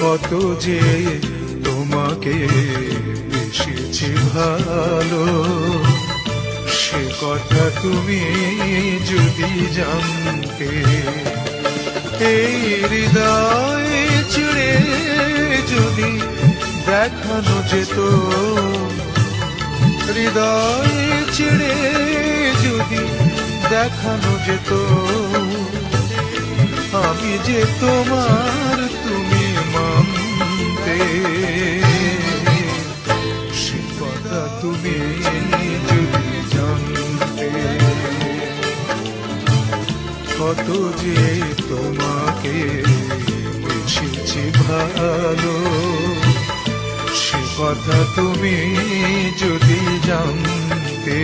কত যে তোমাকে বেসেছি ভালো, সে কথা তুমি যদি জানতে। এই হৃদয় চিড়ে যদি দেখানো যেত, হৃদয় চিড়ে যদি দেখানো যেত, আমি যে তোমার তুমি মানতে। সে কথা তুমি যদি জানতে, কত যে তোমাকে বেসেছি ভালো, সে কথা তুমি যদি জানতে।